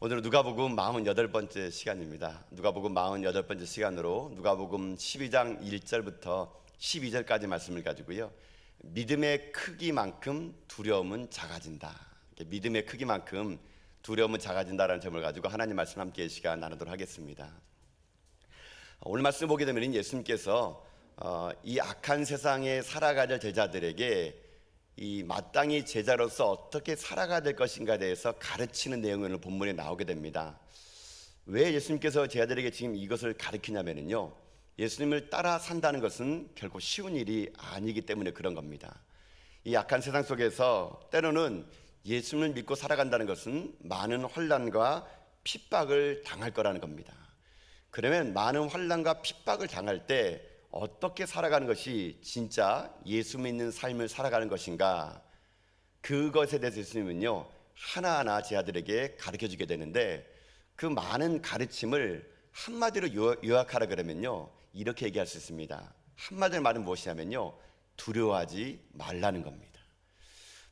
오늘은 누가복음 48번째 시간입니다. 누가복음 48번째 시간으로 누가복음 12장 1절부터 12절까지 말씀을 가지고요, 믿음의 크기만큼 두려움은 작아진다. 믿음의 크기만큼 두려움은 작아진다라는 점을 가지고 하나님 말씀 함께 시간 나누도록 하겠습니다. 오늘 말씀 보게 되면 예수님께서 이 악한 세상에 살아가야 될 제자들에게 이 마땅히 제자로서 어떻게 살아가야 될 것인가에 대해서 가르치는 내용이 오늘 본문에 나오게 됩니다. 왜 예수님께서 제자들에게 지금 이것을 가르치냐면요, 예수님을 따라 산다는 것은 결코 쉬운 일이 아니기 때문에 그런 겁니다. 이 악한 세상 속에서 때로는 예수님을 믿고 살아간다는 것은 많은 환난과 핍박을 당할 거라는 겁니다. 그러면 많은 환난과 핍박을 당할 때 어떻게 살아가는 것이 진짜 예수 믿는 삶을 살아가는 것인가, 그것에 대해서 예수님은요 하나하나 제자들에게 가르쳐주게 되는데, 그 많은 가르침을 한마디로 요약하라 그러면요 이렇게 얘기할 수 있습니다. 한마디로 말은 무엇이냐면요, 두려워하지 말라는 겁니다.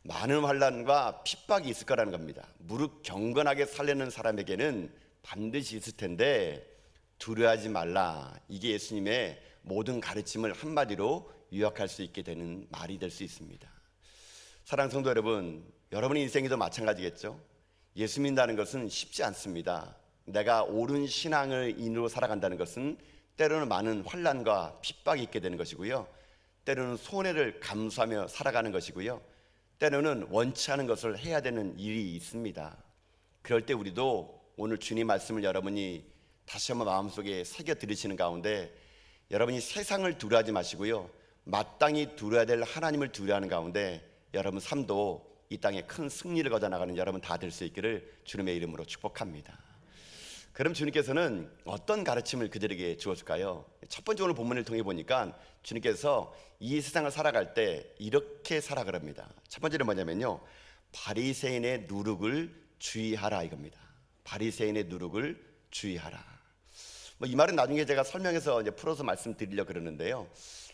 많은 환난과 핍박이 있을 거라는 겁니다. 무릇 경건하게 살려는 사람에게는 반드시 있을 텐데 두려워하지 말라. 이게 예수님의 모든 가르침을 한마디로 요약할 수 있게 되는 말이 될 수 있습니다. 사랑하는 성도 여러분, 여러분의 인생에도 마찬가지겠죠. 예수 믿는다는 것은 쉽지 않습니다. 내가 옳은 신앙을 인으로 살아간다는 것은 때로는 많은 환난과 핍박이 있게 되는 것이고요, 때로는 손해를 감수하며 살아가는 것이고요, 때로는 원치 않은 것을 해야 되는 일이 있습니다. 그럴 때 우리도 오늘 주님 말씀을 여러분이 다시 한번 마음속에 새겨 들으시는 가운데, 여러분이 세상을 두려워하지 마시고요, 마땅히 두려워야 될 하나님을 두려워하는 가운데 여러분 삶도 이 땅에 큰 승리를 거둬나가는 여러분 다 될 수 있기를 주님의 이름으로 축복합니다. 그럼 주님께서는 어떤 가르침을 그들에게 주었을까요? 첫 번째 오늘 본문을 통해 보니까 주님께서 이 세상을 살아갈 때 이렇게 살아가랍니다. 첫 번째는 뭐냐면요, 바리새인의 누룩을 주의하라 이겁니다. 바리새인의 누룩을 주의하라. 이 말은 나중에 제가 설명해서 이제 풀어서 말씀드리려고 그러는데요,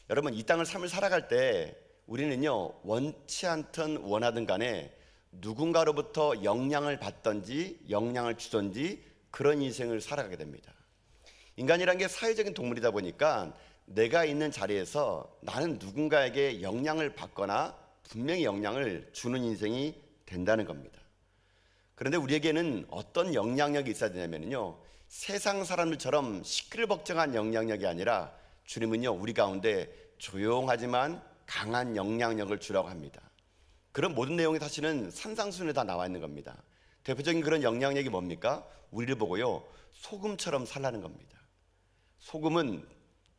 여러분 이 땅을 삶을 살아갈 때 우리는요 원치 않든 원하든 간에 누군가로부터 영향을 받든지 영향을 주든지 그런 인생을 살아가게 됩니다. 인간이란 게 사회적인 동물이다 보니까 내가 있는 자리에서 나는 누군가에게 영향을 받거나 분명히 영향을 주는 인생이 된다는 겁니다. 그런데 우리에게는 어떤 영향력이 있어야 되냐면요, 세상 사람들처럼 시끌벅적한 영향력이 아니라 주님은요 우리 가운데 조용하지만 강한 영향력을 주라고 합니다. 그런 모든 내용이 사실은 산상수훈에 다 나와 있는 겁니다. 대표적인 그런 영향력이 뭡니까? 우리를 보고요 소금처럼 살라는 겁니다. 소금은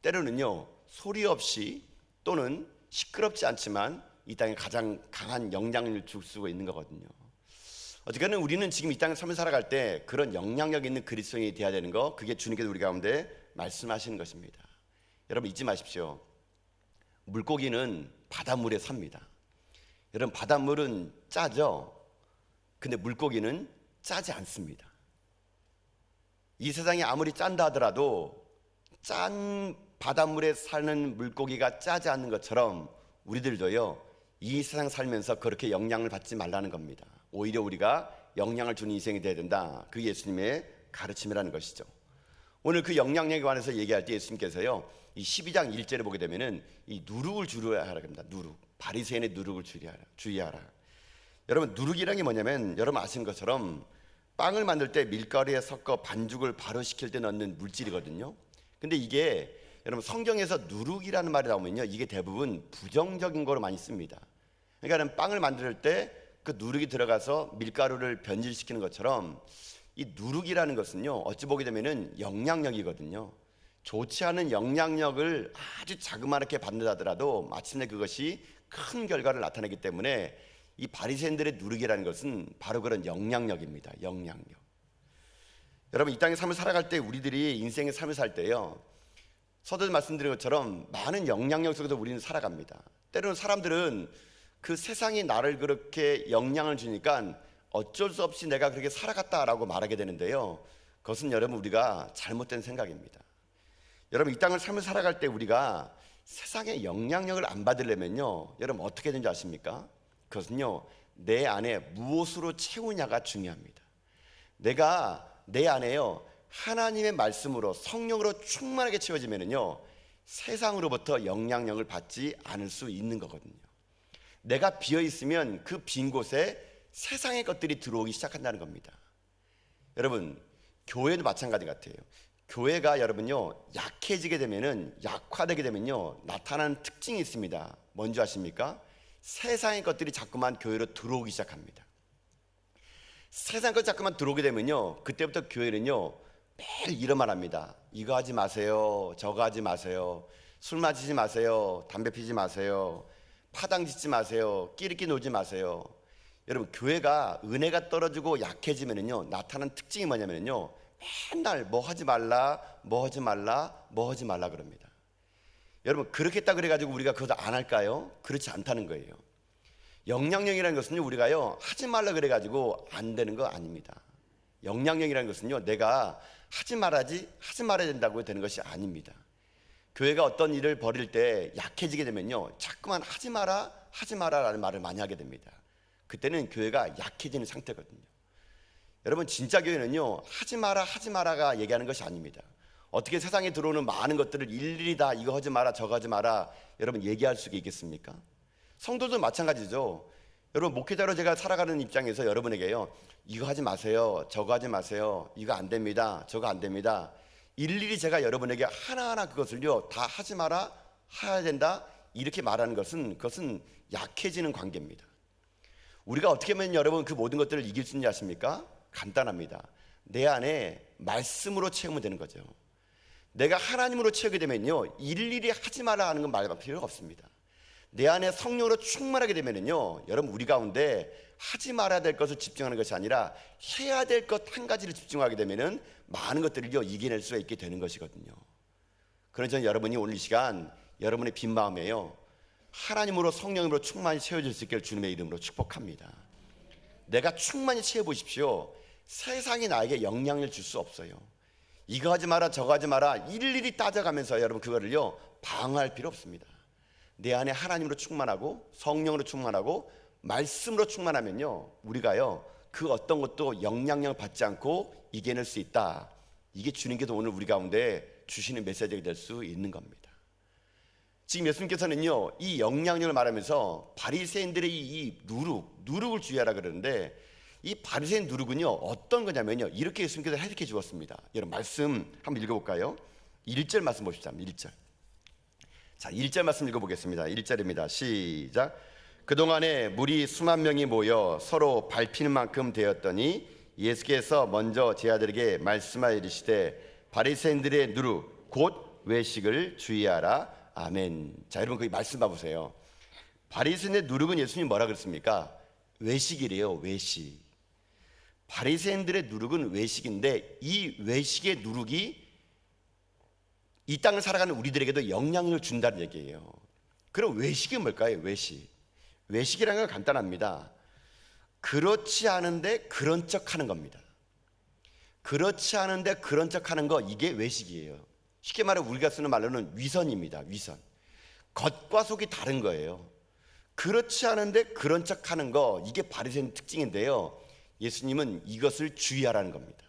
때로는요 소리 없이 또는 시끄럽지 않지만 이 땅에 가장 강한 영향력을 줄 수가 있는 거거든요. 어쨌든 우리는 지금 이 땅에 삶을 살아갈 때 그런 영향력 있는 그리스도인이 되어야 되는 거, 그게 주님께서 우리 가운데 말씀하시는 것입니다. 여러분 잊지 마십시오. 물고기는 바닷물에 삽니다. 여러분 바닷물은 짜죠? 근데 물고기는 짜지 않습니다. 이 세상이 아무리 짠다 하더라도 짠 바닷물에 사는 물고기가 짜지 않는 것처럼 우리들도요 이 세상 살면서 그렇게 영향을 받지 말라는 겁니다. 오히려 우리가 영향을 주는 인생이 되어야 된다. 그게 예수님의 가르침이라는 것이죠. 오늘 그 영향력에 관해서 얘기할 때 예수님께서요 이 12장 1절에 보게 되면은 이 누룩을 주의하라 합니다. 누룩, 바리새인의 누룩을 주의하라. 여러분 누룩이라는 게 뭐냐면, 여러분 아시는 것처럼 빵을 만들 때 밀가루에 섞어 반죽을 발효시킬 때 넣는 물질이거든요. 근데 이게 여러분 성경에서 누룩이라는 말이 나오면요 이게 대부분 부정적인 거로 많이 씁니다. 그러니까 빵을 만들 때 그 누룩이 들어가서 밀가루를 변질시키는 것처럼 이 누룩이라는 것은요 어찌 보게 되면은 영향력이거든요. 좋지 않은 영향력을 아주 자그마하게 받는다 하더라도 마침내 그것이 큰 결과를 나타내기 때문에 이 바리새인들의 누룩이라는 것은 바로 그런 영향력입니다. 영향력. 여러분 이 땅의 삶을 살아갈 때 우리들이 인생의 삶을 살 때요 서두에 말씀드린 것처럼 많은 영향력 속에서 우리는 살아갑니다. 때로는 사람들은 그 세상이 나를 그렇게 영향을 주니까 어쩔 수 없이 내가 그렇게 살아갔다라고 말하게 되는데요, 그것은 여러분 우리가 잘못된 생각입니다. 여러분 이 땅을 삶을 살아갈 때 우리가 세상의 영향력을 안 받으려면요 여러분 어떻게 되는지 아십니까? 그것은요 내 안에 무엇으로 채우냐가 중요합니다. 내가 내 안에요 하나님의 말씀으로 성령으로 충만하게 채워지면은요 세상으로부터 영향력을 받지 않을 수 있는 거거든요. 내가 비어 있으면 그 빈 곳에 세상의 것들이 들어오기 시작한다는 겁니다. 여러분, 교회도 마찬가지 같아요. 교회가 여러분요 약해지게 되면은, 약화되게 되면요 나타나는 특징이 있습니다. 뭔지 아십니까? 세상의 것들이 자꾸만 교회로 들어오기 시작합니다. 세상 것 자꾸만 들어오게 되면요 그때부터 교회는요 매일 이런 말 합니다. 이거 하지 마세요, 저거 하지 마세요, 술 마시지 마세요, 담배 피지 마세요, 파당 짓지 마세요, 끼리끼 놀지 마세요. 여러분, 교회가 은혜가 떨어지고 약해지면은요 나타나는 특징이 뭐냐면요 맨날 뭐 하지 말라, 뭐 하지 말라, 뭐 하지 말라 그럽니다. 여러분, 그렇게 했다 그래가지고 우리가 그것도 안 할까요? 그렇지 않다는 거예요. 영향력이라는 것은요 우리가요 하지 말라 그래가지고 안 되는 거 아닙니다. 영향력이라는 것은요 내가 하지 말아야 된다고 되는 것이 아닙니다. 교회가 어떤 일을 벌일 때 약해지게 되면요 자꾸만 하지 마라라는 말을 많이 하게 됩니다. 그때는 교회가 약해지는 상태거든요. 여러분, 진짜 교회는요 하지 마라가 얘기하는 것이 아닙니다. 어떻게 세상에 들어오는 많은 것들을 일일이 다 이거 하지 마라 저거 하지 마라 여러분 얘기할 수가 있겠습니까? 성도도 마찬가지죠. 여러분, 목회자로 제가 살아가는 입장에서 여러분에게요 이거 하지 마세요, 저거 하지 마세요, 이거 안 됩니다, 저거 안 됩니다, 일일이 제가 여러분에게 하나하나 그것을요 다 하지 마라, 해야 된다 이렇게 말하는 것은, 그것은 약해지는 관계입니다. 우리가 어떻게 하면 여러분 그 모든 것들을 이길 수 있는지 아십니까? 간단합니다. 내 안에 말씀으로 채우면 되는 거죠. 내가 하나님으로 채우게 되면요 일일이 하지 마라 하는 건 말할 필요가 없습니다. 내 안에 성령으로 충만하게 되면요 여러분, 우리 가운데 하지 말아야 될 것을 집중하는 것이 아니라 해야 될 것 한 가지를 집중하게 되면은 많은 것들을요 이겨낼 수가 있게 되는 것이거든요. 그래서 저는 여러분이 오늘 이 시간 여러분의 빈 마음에요 하나님으로 성령으로 충만히 채워질 수 있기를 주님의 이름으로 축복합니다. 내가 충만히 채워보십시오. 세상이 나에게 영향을 줄 수 없어요. 이거 하지 마라 저거 하지 마라 일일이 따져가면서 여러분 그거를요 방어할 필요 없습니다. 내 안에 하나님으로 충만하고 성령으로 충만하고 말씀으로 충만하면요 우리가요 그 어떤 것도 영향력을 받지 않고 이겨낼 수 있다. 이게 주님께서 오늘 우리 가운데 주시는 메시지가 될 수 있는 겁니다. 지금 예수님께서는요 이 영향력을 말하면서 바리새인들의 이 누룩을 주의하라 그러는데, 이 바리새인 누룩은요 어떤 거냐면요 이렇게 예수님께서 해석해 주었습니다. 여러분, 말씀 한번 읽어볼까요? 1절 말씀 보십시오. 1절. 자, 1절 말씀 읽어보겠습니다. 1절입니다. 시작. 그동안에 무리 수만 명이 모여 서로 밟히는 만큼 되었더니 예수께서 먼저 제 아들에게 말씀하여 이르시되 바리새인들의 누룩 곧 외식을 주의하라. 아멘. 자, 여러분 거기 말씀 봐보세요. 바리새인의 누룩은 예수님 뭐라 그랬습니까? 외식이래요. 외식. 바리새인들의 누룩은 외식인데 이 외식의 누룩이 이 땅을 살아가는 우리들에게도 영향을 준다는 얘기예요. 그럼 외식이 뭘까요? 외식이라는 건 간단합니다. 그렇지 않은데 그런 척 하는 겁니다. 그렇지 않은데 그런 척 하는 거, 이게 외식이에요. 쉽게 말해 우리가 쓰는 말로는 위선입니다. 위선. 겉과 속이 다른 거예요. 그렇지 않은데 그런 척 하는 거, 이게 바리새인 특징인데요 예수님은 이것을 주의하라는 겁니다.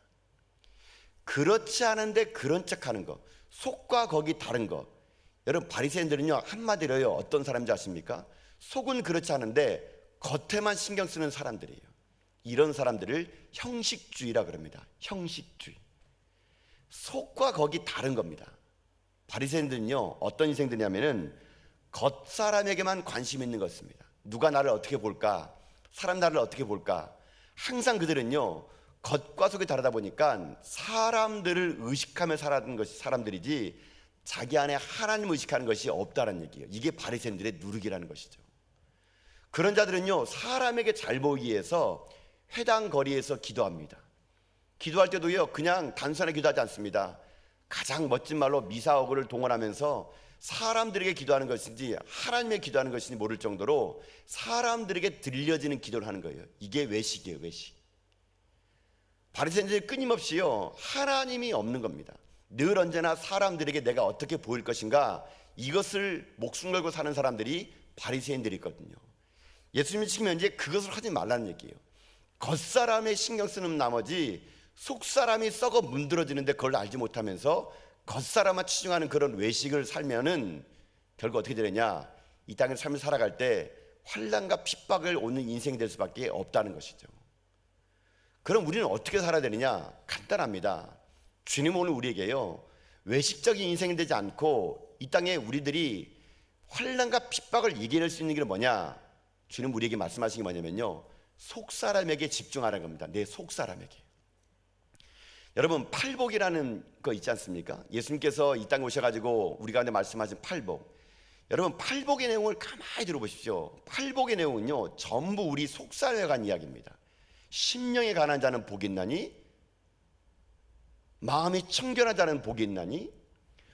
그렇지 않은데 그런 척 하는 거, 속과 겉이 다른 거. 여러분, 바리새인들은요 한마디로요 어떤 사람인지 아십니까? 속은 그렇지 않은데 겉에만 신경 쓰는 사람들이에요. 이런 사람들을 형식주의라 그럽니다. 형식주의. 속과 겉이 다른 겁니다. 바리새인들은요 어떤 인생들이냐면은 겉사람에게만 관심 있는 것입니다. 누가 나를 어떻게 볼까, 사람 나를 어떻게 볼까. 항상 그들은요 겉과 속이 다르다 보니까 사람들을 의식하며 살아가는 것이 사람들이지 자기 안에 하나님을 의식하는 것이 없다는 얘기예요. 이게 바리새인들의 누룩이라는 것이죠. 그런 자들은요 사람에게 잘 보이기 위해서 회당 거리에서 기도합니다. 기도할 때도요 그냥 단순하게 기도하지 않습니다. 가장 멋진 말로 미사오그를 동원하면서 사람들에게 기도하는 것인지 하나님에게 기도하는 것인지 모를 정도로 사람들에게 들려지는 기도를 하는 거예요. 이게 외식이에요. 외식. 바리새인들이 끊임없이요 하나님이 없는 겁니다. 늘 언제나 사람들에게 내가 어떻게 보일 것인가, 이것을 목숨 걸고 사는 사람들이 바리새인들이 있거든요. 예수님이 지금 현재 그것을 하지 말라는 얘기예요. 겉사람에 신경 쓰는 나머지 속사람이 썩어 문드러지는데 그걸 알지 못하면서 겉사람만 치중하는 그런 외식을 살면은 결국 어떻게 되느냐, 이 땅의 삶을 살아갈 때 환난과 핍박을 오는 인생이 될 수밖에 없다는 것이죠. 그럼 우리는 어떻게 살아야 되느냐? 간단합니다. 주님 오늘 우리에게요, 외식적인 인생이 되지 않고 이 땅에 우리들이 환난과 핍박을 이겨낼 수 있는 길은 뭐냐? 주님 우리에게 말씀하신 게 뭐냐면요, 속사람에게 집중하라는 겁니다. 내 속사람에게. 여러분, 팔복이라는 거 있지 않습니까? 예수님께서 이 땅에 오셔가지고 우리 가운데 말씀하신 팔복. 여러분, 팔복의 내용을 가만히 들어보십시오. 팔복의 내용은요, 전부 우리 속사람에 관한 이야기입니다. 심령에 관한 자는 복이 있나니, 마음이 청결한 자는 복이 있나니,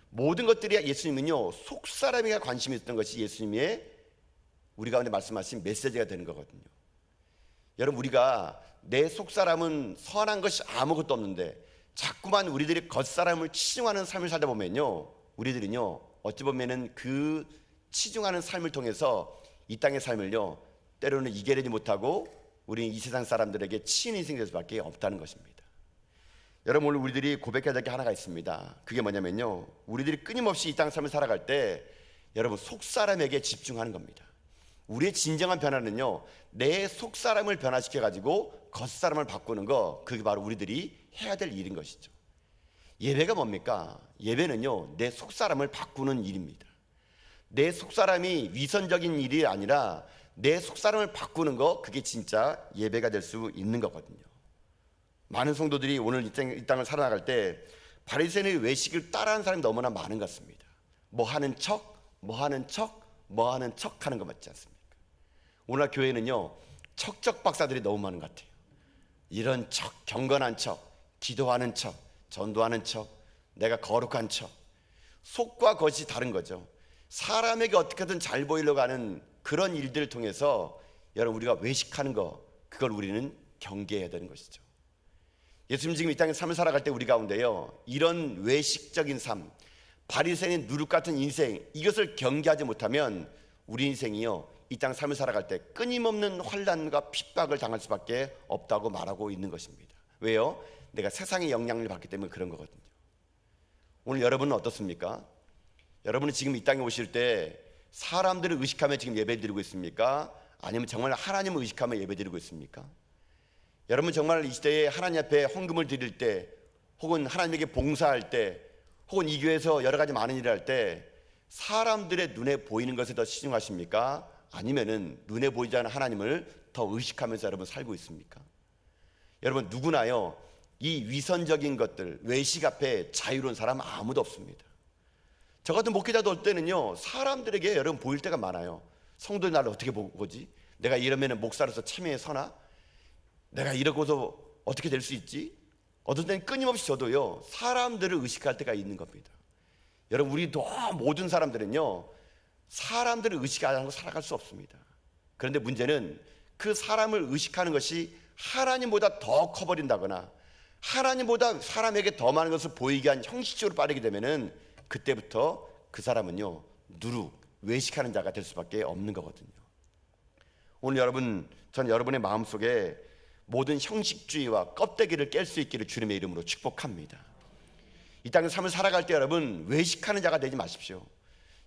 모든 것들이 예수님은요, 속사람에게 관심이 있었던 것이 예수님의 우리 가운데 말씀하신 메시지가 되는 거거든요. 여러분, 우리가 내 속사람은 선한 것이 아무것도 없는데 자꾸만 우리들이 겉사람을 치중하는 삶을 살다 보면요, 우리들은요, 어찌 보면은 그 치중하는 삶을 통해서 이 땅의 삶을요, 때로는 이겨내지 못하고 우리는 이 세상 사람들에게 치인 인생이 될 수밖에 없다는 것입니다. 여러분, 오늘 우리들이 고백해야 될 게 하나가 있습니다. 그게 뭐냐면요, 우리들이 끊임없이 이 땅 삶을 살아갈 때 여러분, 속사람에게 집중하는 겁니다. 우리의 진정한 변화는요, 내 속사람을 변화시켜가지고 겉사람을 바꾸는 거, 그게 바로 우리들이 해야 될 일인 것이죠. 예배가 뭡니까? 예배는요, 내 속사람을 바꾸는 일입니다. 내 속사람이 위선적인 일이 아니라 내 속사람을 바꾸는 거, 그게 진짜 예배가 될 수 있는 거거든요. 많은 성도들이 오늘 이 땅을 살아나갈 때 바리새인의 외식을 따라하는 사람이 너무나 많은 것 같습니다. 뭐 하는 척 하는 거 맞지 않습니까? 오늘 교회는요, 척적 박사들이 너무 많은 것 같아요. 이런 척, 경건한 척, 기도하는 척, 전도하는 척, 내가 거룩한 척. 속과 겉이 다른 거죠. 사람에게 어떻게든 잘 보이려고 하는 그런 일들을 통해서 여러분, 우리가 외식하는 거, 그걸 우리는 경계해야 되는 것이죠. 예수님 지금 이 땅에 삶을 살아갈 때 우리 가운데요, 이런 외식적인 삶, 바리새인의 누룩 같은 인생, 이것을 경계하지 못하면 우리 인생이요, 이 땅 삶을 살아갈 때 끊임없는 환난과 핍박을 당할 수밖에 없다고 말하고 있는 것입니다. 왜요? 내가 세상의 영향을 받기 때문에 그런 거거든요. 오늘 여러분은 어떻습니까? 여러분은 지금 이 땅에 오실 때 사람들을 의식하며 지금 예배드리고 있습니까? 아니면 정말 하나님을 의식하며 예배드리고 있습니까? 여러분 정말 이 시대에 하나님 앞에 헌금을 드릴 때, 혹은 하나님에게 봉사할 때, 혹은 이 교회에서 여러 가지 많은 일을 할 때 사람들의 눈에 보이는 것에 더 치중하십니까? 아니면은 눈에 보이지 않는 하나님을 더 의식하면서 여러분 살고 있습니까? 여러분, 누구나요, 이 위선적인 것들, 외식 앞에 자유로운 사람 아무도 없습니다. 저 같은 목회자도 올 때는요, 사람들에게 여러분 보일 때가 많아요. 성도들 나를 어떻게 보지? 내가 이러면 목사로서 참여에 서나? 내가 이러고서 어떻게 될 수 있지? 어떤 때는 끊임없이 저도요, 사람들을 의식할 때가 있는 겁니다. 여러분, 우리 모든 사람들은요, 사람들을 의식 안 하고 살아갈 수 없습니다. 그런데 문제는 그 사람을 의식하는 것이 하나님보다 더 커버린다거나 하나님보다 사람에게 더 많은 것을 보이게 한 형식적으로 빠르게 되면은 그때부터 그 사람은요, 누룩, 외식하는 자가 될 수밖에 없는 거거든요. 오늘 여러분, 전 여러분의 마음속에 모든 형식주의와 껍데기를 깰 수 있기를 주님의 이름으로 축복합니다. 이 땅의 삶을 살아갈 때 여러분, 외식하는 자가 되지 마십시오.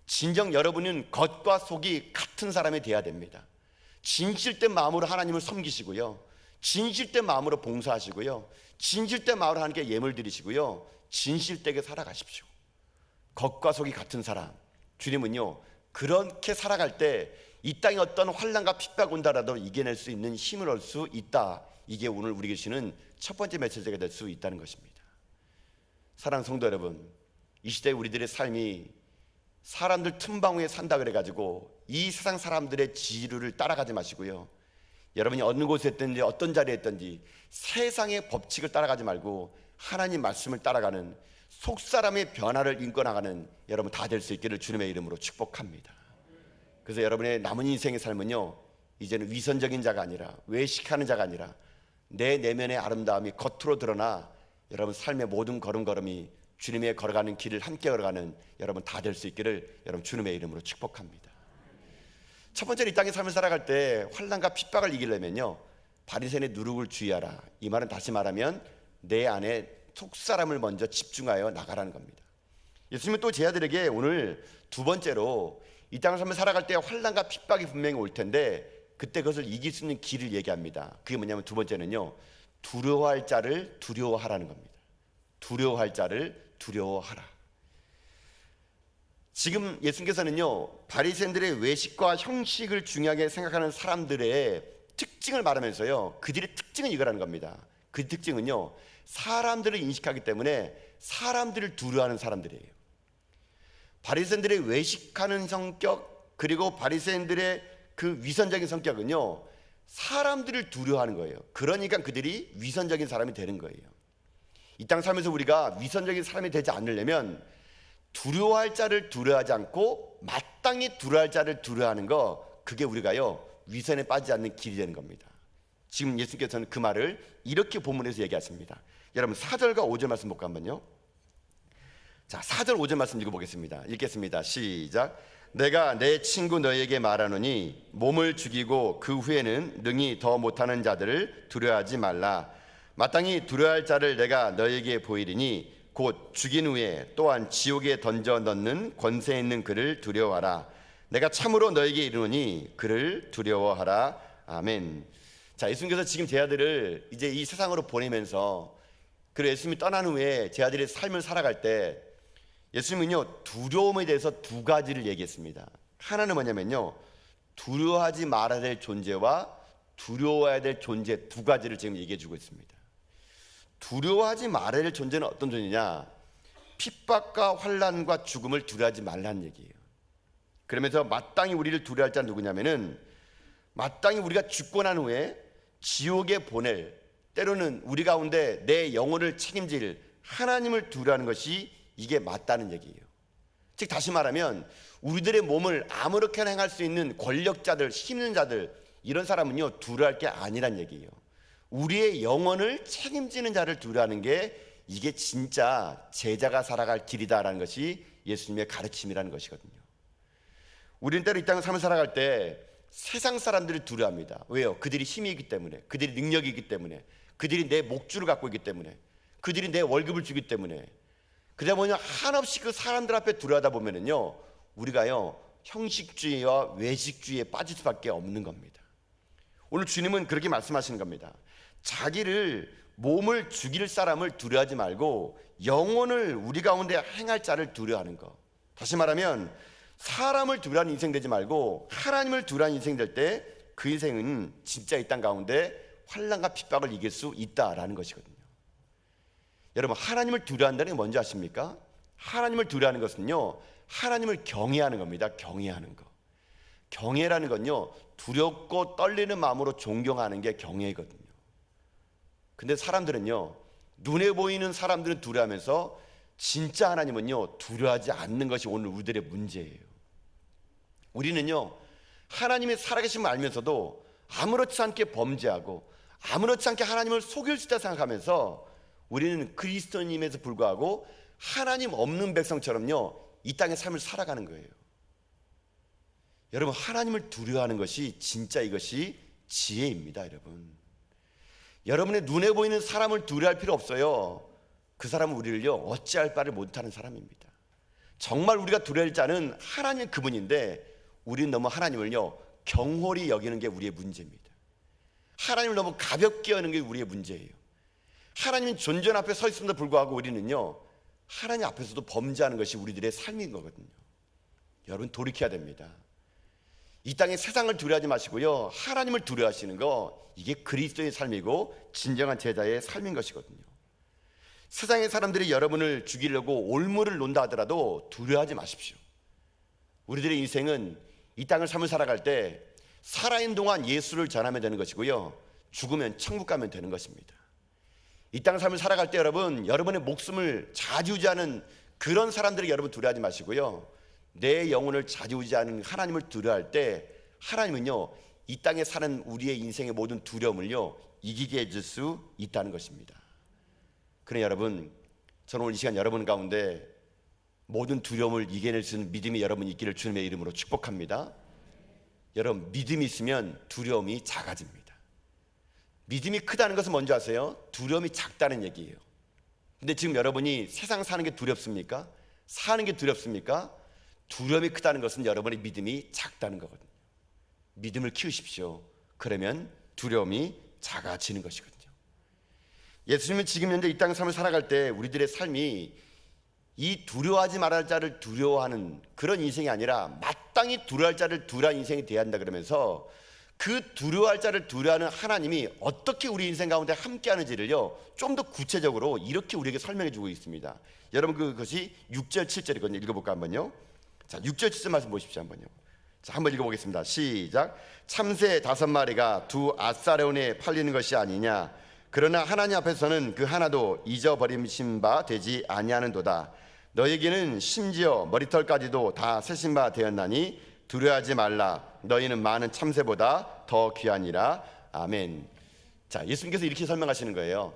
진정 여러분은 겉과 속이 같은 사람이 되어야 됩니다. 진실된 마음으로 하나님을 섬기시고요, 진실된 마음으로 봉사하시고요, 진실된 마음으로 하나님께 예물 드리시고요, 진실되게 살아가십시오. 겉과 속이 같은 사람, 주님은요, 그렇게 살아갈 때 이 땅에 어떤 환난과 핍박 온다라도 이겨낼 수 있는 힘을 얻을 수 있다. 이게 오늘 우리에게 주시는 첫 번째 메시지가 될 수 있다는 것입니다. 사랑하는 성도 여러분, 이 시대에 우리들의 삶이 사람들 틈방 위에 산다 그래가지고 이 세상 사람들의 지류를 따라가지 마시고요, 여러분이 어느 곳에 있든지 어떤 자리에 있든지 세상의 법칙을 따라가지 말고 하나님 말씀을 따라가는 속사람의 변화를 인권나가는 여러분 다 될 수 있기를 주님의 이름으로 축복합니다. 그래서 여러분의 남은 인생의 삶은요, 이제는 위선적인 자가 아니라, 외식하는 자가 아니라 내 내면의 아름다움이 겉으로 드러나 여러분 삶의 모든 걸음걸음이 주님의 걸어가는 길을 함께 걸어가는 여러분 다 될 수 있기를 여러분 주님의 이름으로 축복합니다. 첫 번째로 이 땅의 삶을 살아갈 때 환난과 핍박을 이기려면요, 바리새인의 누룩을 주의하라. 이 말은 다시 말하면 내 안에 속사람을 먼저 집중하여 나가라는 겁니다. 예수님은 또 제 아들에게 오늘 두 번째로 이 땅을 살아갈 때 환난과 핍박이 분명히 올 텐데 그때 그것을 이길 수 있는 길을 얘기합니다. 그게 뭐냐면 두 번째는요, 두려워할 자를 두려워하라는 겁니다. 두려워할 자를 두려워하라. 지금 예수님께서는요, 바리새인들의 외식과 형식을 중요하게 생각하는 사람들의 특징을 말하면서요, 그들의 특징은 이거라는 겁니다. 그 특징은요, 사람들을 인식하기 때문에 사람들을 두려워하는 사람들이에요. 바리새인들의 외식하는 성격, 그리고 바리새인들의 그 위선적인 성격은요, 사람들을 두려워하는 거예요. 그러니까 그들이 위선적인 사람이 되는 거예요. 이 땅 살면서 우리가 위선적인 사람이 되지 않으려면 두려워할 자를 두려워하지 않고 마땅히 두려워할 자를 두려워하는 거, 그게 우리가요, 위선에 빠지지 않는 길이 되는 겁니다. 지금 예수님께서는 그 말을 이렇게 본문에서 얘기하십니다. 여러분 4절과 5절 말씀 볼까 한번요. 자, 4절 5절 말씀 읽어보겠습니다. 읽겠습니다. 시작. 내가 내 친구 너에게 말하노니 몸을 죽이고 그 후에는 능히 더 못하는 자들을 두려워하지 말라. 마땅히 두려워할 자를 내가 너에게 보이리니 곧 죽인 후에 또한 지옥에 던져 넣는 권세 있는 그를 두려워하라. 내가 참으로 너에게 이르노니 그를 두려워하라. 아멘. 자, 예수님께서 지금 제 아들을 이제 이 세상으로 보내면서, 그리고 예수님이 떠난 후에 제 아들의 삶을 살아갈 때 예수님은요, 두려움에 대해서 두 가지를 얘기했습니다. 하나는 뭐냐면요, 두려워하지 말아야 될 존재와 두려워해야 될 존재 두 가지를 지금 얘기해 주고 있습니다. 두려워하지 말아야 될 존재는 어떤 존재냐? 핍박과 환난과 죽음을 두려워하지 말라는 얘기예요. 그러면서 마땅히 우리를 두려워할 자는 누구냐면은, 마땅히 우리가 죽고 난 후에 지옥에 보낼, 때로는 우리 가운데 내 영혼을 책임질 하나님을 두려워하는 것이 이게 맞다는 얘기예요. 즉 다시 말하면 우리들의 몸을 아무렇게나 행할 수 있는 권력자들, 힘 있는 자들, 이런 사람은요, 두려워할 게 아니란 얘기예요. 우리의 영혼을 책임지는 자를 두려워하는 게 이게 진짜 제자가 살아갈 길이다라는 것이 예수님의 가르침이라는 것이거든요. 우리는 때로 이 땅을 삶을 살아갈 때 세상 사람들을 두려워합니다. 왜요? 그들이 힘이 있기 때문에, 그들이 능력이 있기 때문에, 그들이 내 목줄을 갖고 있기 때문에, 그들이 내 월급을 주기 때문에. 그러다 보니 한없이 그 사람들 앞에 두려워하다 보면은요, 우리가요, 형식주의와 외식주의에 빠질 수밖에 없는 겁니다. 오늘 주님은 그렇게 말씀하시는 겁니다. 자기를, 몸을 죽일 사람을 두려워하지 말고 영혼을 우리 가운데 행할 자를 두려워하는 것. 다시 말하면 사람을 두려워하는 인생 되지 말고 하나님을 두려워하는 인생 될 때 그 인생은 진짜 이 땅 가운데 환난과 핍박을 이길 수 있다라는 것이거든요. 여러분, 하나님을 두려워한다는 게 뭔지 아십니까? 하나님을 두려워하는 것은요, 하나님을 경외하는 겁니다. 경외하는 거. 경외라는 건요, 두렵고 떨리는 마음으로 존경하는 게 경외거든요. 근데 사람들은요, 눈에 보이는 사람들은 두려워하면서 진짜 하나님은요, 두려워하지 않는 것이 오늘 우리들의 문제예요. 우리는요, 하나님의 살아계심을 알면서도 아무렇지 않게 범죄하고 아무렇지 않게 하나님을 속일 수 있다 생각하면서 우리는 그리스도님에서 불구하고 하나님 없는 백성처럼요, 이 땅의 삶을 살아가는 거예요. 여러분, 하나님을 두려워하는 것이 진짜 이것이 지혜입니다. 여러분의 눈에 보이는 사람을 두려워할 필요 없어요. 그 사람은 우리를요, 어찌할 바를 못하는 사람입니다. 정말 우리가 두려워할 자는 하나님 그분인데, 우리는 너무 하나님을요, 경홀히 여기는 게 우리의 문제입니다. 하나님을 너무 가볍게 여기는 게 우리의 문제예요. 하나님은 존전 앞에 서 있음에도 불구하고 우리는요, 하나님 앞에서도 범죄하는 것이 우리들의 삶인 거거든요. 여러분, 돌이켜야 됩니다. 이 땅의 세상을 두려워하지 마시고요, 하나님을 두려워하시는 거, 이게 그리스도의 삶이고 진정한 제자의 삶인 것이거든요. 세상의 사람들이 여러분을 죽이려고 올무를 논다 하더라도 두려워하지 마십시오. 우리들의 인생은 이 땅을 삶을 살아갈 때 살아있는 동안 예수를 전하면 되는 것이고요, 죽으면 천국 가면 되는 것입니다. 이 땅 삶을 살아갈 때 여러분의 목숨을 좌지우지하는 그런 사람들이 여러분 두려워하지 마시고요, 내 영혼을 좌지우지하는 하나님을 두려워할 때 하나님은요, 이 땅에 사는 우리의 인생의 모든 두려움을요, 이기게 해줄 수 있다는 것입니다. 그래 여러분, 저는 오늘 이 시간 여러분 가운데 모든 두려움을 이겨낼 수 있는 믿음이 여러분 있기를 주님의 이름으로 축복합니다. 여러분, 믿음이 있으면 두려움이 작아집니다. 믿음이 크다는 것은 뭔지 아세요? 두려움이 작다는 얘기예요. 근데 지금 여러분이 세상 사는 게 두렵습니까? 사는 게 두렵습니까? 두려움이 크다는 것은 여러분의 믿음이 작다는 거거든요. 믿음을 키우십시오. 그러면 두려움이 작아지는 것이거든요. 예수님은 지금 현재 이 땅 삶을 살아갈 때 우리들의 삶이 이 두려워하지 말할 자를 두려워하는 그런 인생이 아니라 마땅히 두려워할 자를 두려워하는 인생이 되어야 한다 그러면서 그 두려워할 자를 두려워하는 하나님이 어떻게 우리 인생 가운데 함께하는지를요 좀 더 구체적으로 이렇게 우리에게 설명해 주고 있습니다. 여러분 그것이 6절 7절이거든요. 읽어볼까 한번요. 자, 6절 7절 말씀 보십시오 한번요. 자, 한번 읽어보겠습니다. 시작. 참새 5마리가 두 아사레온에 팔리는 것이 아니냐. 그러나 하나님 앞에서는 그 하나도 잊어버리신 바 되지 아니하는도다. 너에게는 심지어 머리털까지도 다 세신 바 되었나니 두려워하지 말라. 너희는 많은 참새보다 더 귀하니라. 아멘. 자, 예수님께서 이렇게 설명하시는 거예요.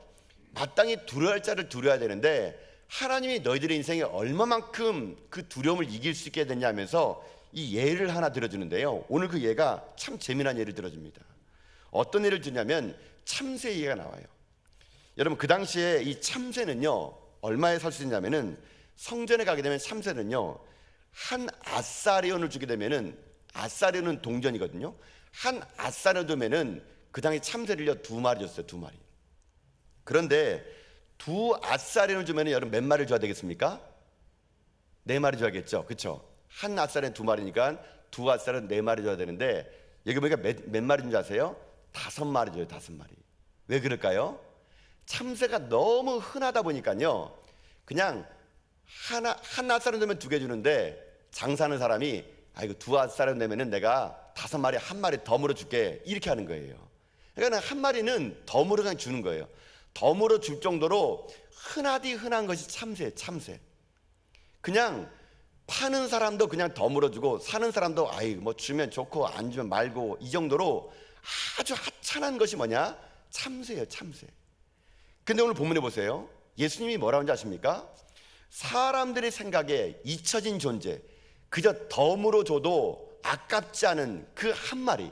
마땅히 두려워할 자를 두려워야 되는데 하나님이 너희들의 인생에 얼마만큼 그 두려움을 이길 수 있게 됐냐면서 이 예를 하나 들어주는데요. 오늘 그 예가 참 재미난 예를 들어줍니다. 어떤 예를 드냐면 참새 예가 나와요. 여러분 그 당시에 이 참새는요 얼마에 살 수 있냐면은 성전에 가게 되면 참새는요 한 아사리온을 주게 되면은 아사리온은 동전이거든요. 한 아사리온 주면은 그 당시 참새를요 2마리 줬어요. 2마리. 그런데 2 아사리온을 주면은 여러분 몇 마리를 줘야 되겠습니까? 4마리 줘야겠죠. 그렇죠? 한 아사리온 2마리니까 2 아사리온 4마리 줘야 되는데 여기 보니까 몇 마리인지 아세요? 5마리 줘요. 5마리. 왜 그럴까요? 참새가 너무 흔하다 보니까요 그냥 한 아사리온 되면 2개 주는데 장사하는 사람이 이거 2 아사리온 되면은 내가 5마리 한 마리 더 물어줄게 이렇게 하는 거예요. 그러니까 한 마리는 덤으로 그냥 주는 거예요. 덤으로 줄 정도로 흔하디 흔한 것이 참새. 그냥 파는 사람도 그냥 덤으로 주고 사는 사람도 뭐 주면 좋고 안 주면 말고 이 정도로 아주 하찮은 것이 뭐냐? 참새예요. 참새. 근데 오늘 본문에 보세요. 예수님이 뭐라고 하는지 아십니까? 사람들의 생각에 잊혀진 존재, 그저 덤으로 줘도 아깝지 않은 그 한 마리,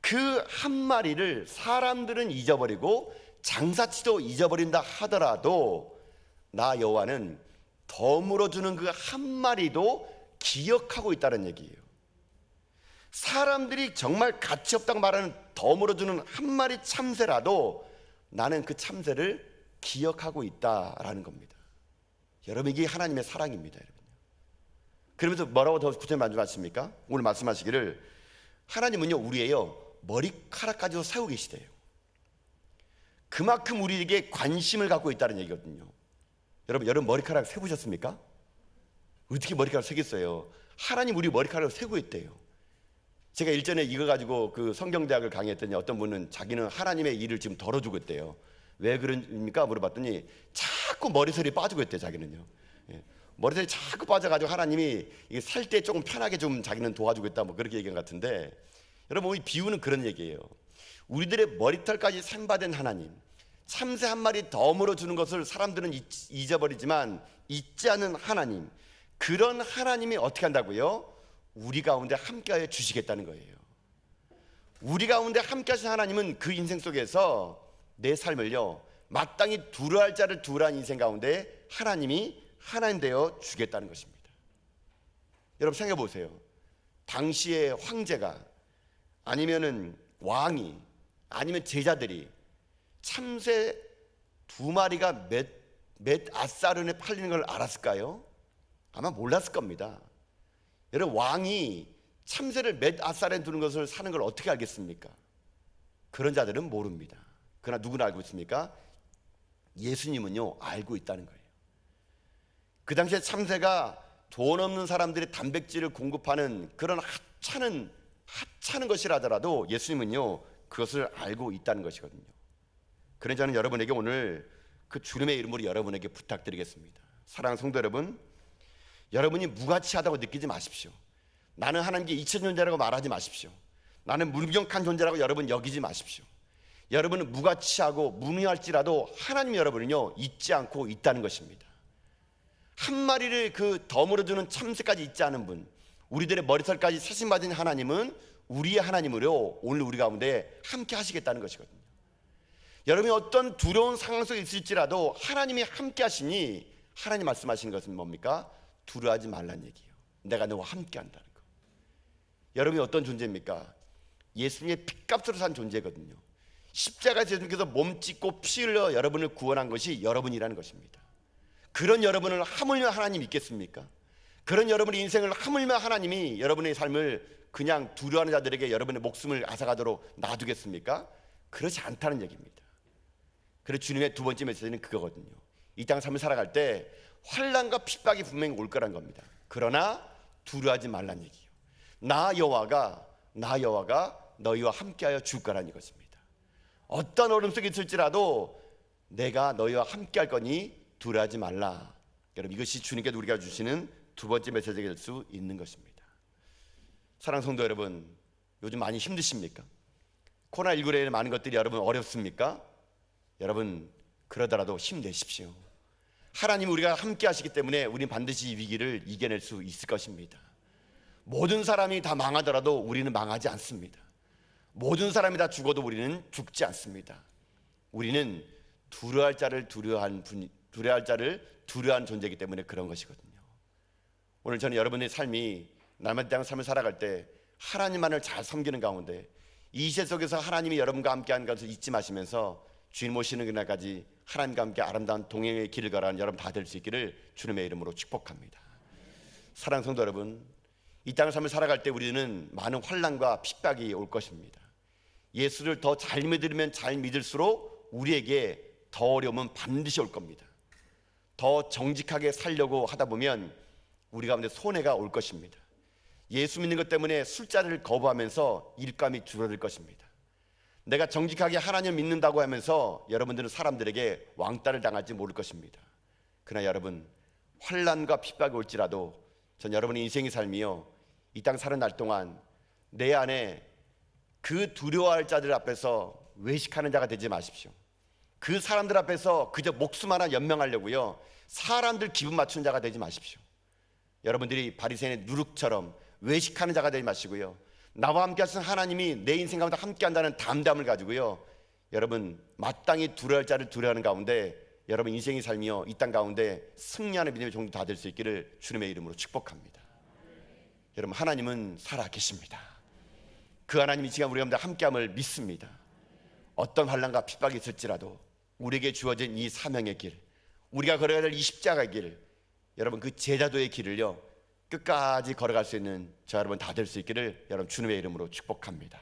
그 한 마리를 사람들은 잊어버리고 장사치도 잊어버린다 하더라도 나 여호와는 덤으로 주는 그 한 마리도 기억하고 있다는 얘기예요. 사람들이 정말 가치 없다고 말하는 덤으로 주는 한 마리 참새라도 나는 그 참새를 기억하고 있다라는 겁니다. 여러분 이게 하나님의 사랑입니다. 여러분. 그러면서 뭐라고 더 구체적으로 말씀하십니까? 오늘 말씀하시기를 하나님은요 우리예요 머리카락까지도 세우고 계시대요. 그만큼 우리에게 관심을 갖고 있다는 얘기거든요. 여러분 머리카락 세우셨습니까? 어떻게 머리카락 세겠어요? 하나님 우리 머리카락을 세우고 있대요. 제가 일전에 이거 가지고 그 성경대학을 강의했더니 어떤 분은 자기는 하나님의 일을 지금 덜어주고 있대요. 왜 그럽니까? 물어봤더니 자꾸 머리털이 빠지고 있대요. 자기는요. 머리털이 자꾸 빠져가지고 하나님이 살 때 조금 편하게 좀 자기는 도와주고 있다 뭐 그렇게 얘기한 것 같은데 여러분 이 비유는 그런 얘기예요. 우리들의 머리털까지 샘받은 하나님, 참새 한 마리 덤으로 주는 것을 사람들은 잊어버리지만 잊지 않은 하나님, 그런 하나님이 어떻게 한다고요? 우리 가운데 함께하여 주시겠다는 거예요. 우리 가운데 함께하신 하나님은 그 인생 속에서 내 삶을요 마땅히 두려워할 자를 두려워하는 인생 가운데 하나님이 하나님 되어 주겠다는 것입니다. 여러분 생각해 보세요. 당시의 황제가 아니면은 왕이 아니면 제자들이 참새 2마리가 몇 아사르온에 팔리는 걸 알았을까요? 아마 몰랐을 겁니다. 여러분 왕이 참새를 몇 아사르온에 두는 것을 사는 걸 어떻게 알겠습니까? 그런 자들은 모릅니다. 그러나 누구는 알고 있습니까? 예수님은요 알고 있다는 거예요. 그 당시에 참새가 돈 없는 사람들의 단백질을 공급하는 그런 하찮은 것이라더라도 예수님은요 그것을 알고 있다는 것이거든요. 그래서 저는 여러분에게 오늘 그 주님의 이름으로 여러분에게 부탁드리겠습니다. 사랑하는 성도 여러분, 여러분이 무가치하다고 느끼지 마십시오. 나는 하나님께 잊혀진 존재라고 말하지 마십시오. 나는 무능력한 존재라고 여러분 여기지 마십시오. 여러분은 무가치하고 무능할지라도 하나님이 여러분을요 잊지 않고 있다는 것입니다. 한 마리를 그 덤으로 주는 참새까지 잊지 않은 분, 우리들의 머리털까지 세심받은 하나님은 우리의 하나님으로 오늘 우리 가운데 함께 하시겠다는 것이거든요. 여러분이 어떤 두려운 상황 속에 있을지라도 하나님이 함께 하시니 하나님 말씀하시는 것은 뭡니까? 두려워하지 말라는 얘기예요. 내가 너와 함께 한다는 거. 여러분이 어떤 존재입니까? 예수님의 핏값으로 산 존재거든요. 십자가에서 예수님께서 몸 찢고 피 흘려 여러분을 구원한 것이 여러분이라는 것입니다. 그런 여러분을 하물며 하나님 있겠습니까? 그런 여러분의 인생을 하물며 하나님이 여러분의 삶을 그냥 두려워하는 자들에게 여러분의 목숨을 앗아가도록 놔두겠습니까? 그렇지 않다는 얘기입니다. 그래서 주님의 두 번째 메시지는 그거거든요. 이 땅 삶을 살아갈 때 환난과 핍박이 분명히 올 거란 겁니다. 그러나 두려워하지 말란 얘기예요. 나 여호와가 너희와 함께하여 줄 거란 이것입니다. 어떤 어려움 속에 있을지라도 내가 너희와 함께할 거니 두려워하지 말라. 여러분, 이것이 주님께서 우리가 주시는 두 번째 메시지가 될 수 있는 것입니다. 사랑하는 성도 여러분, 요즘 많이 힘드십니까? 코로나19로 인해 많은 것들이 여러분 어렵습니까? 여러분, 그러더라도 힘내십시오. 하나님 우리가 함께 하시기 때문에 우리는 반드시 이 위기를 이겨낼 수 있을 것입니다. 모든 사람이 다 망하더라도 우리는 망하지 않습니다. 모든 사람이 다 죽어도 우리는 죽지 않습니다. 우리는 두려워할 자를 두려워한 존재이기 때문에 그런 것이거든요. 오늘 저는 여러분의 삶이 남의 땅 삶을 살아갈 때 하나님만을 잘 섬기는 가운데 이 시대 속에서 하나님이 여러분과 함께하는 것을 잊지 마시면서 주인 모시는 그날까지 하나님과 함께 아름다운 동행의 길을 걸어가는 여러분 다 될 수 있기를 주님의 이름으로 축복합니다. 사랑하는 성도 여러분, 이 땅을 삶을 살아갈 때 우리는 많은 환난과 핍박이 올 것입니다. 예수를 더 잘 믿으면 잘 믿을수록 우리에게 더 어려움은 반드시 올 겁니다. 더 정직하게 살려고 하다 보면 우리 가운데 손해가 올 것입니다. 예수 믿는 것 때문에 술자리를 거부하면서 일감이 줄어들 것입니다. 내가 정직하게 하나님 믿는다고 하면서 여러분들은 사람들에게 왕따를 당할지 모를 것입니다. 그러나 여러분, 환난과 핍박이 올지라도 전 여러분의 인생의 삶이요, 이 땅 사는 날 동안 내 안에 그 두려워할 자들 앞에서 외식하는 자가 되지 마십시오. 그 사람들 앞에서 그저 목숨 하나 연명하려고요, 사람들 기분 맞추는 자가 되지 마십시오. 여러분들이 바리새인의 누룩처럼 외식하는 자가 되지 마시고요, 나와 함께 하신 하나님이 내 인생 가운데 함께 한다는 담담을 가지고요, 여러분 마땅히 두려워할 자를 두려워하는 가운데 여러분 인생의 삶이요, 이 땅 가운데 승리하는 믿음의 종도 다 될 수 있기를 주님의 이름으로 축복합니다. 여러분, 하나님은 살아 계십니다. 그 하나님이 지금 우리 가운데 함께함을 믿습니다. 어떤 환난과 핍박이 있을지라도 우리에게 주어진 이 사명의 길, 우리가 걸어야 될 이 십자가의 길, 여러분 그 제자도의 길을요 끝까지 걸어갈 수 있는 저 여러분 다 될 수 있기를 여러분 주님의 이름으로 축복합니다.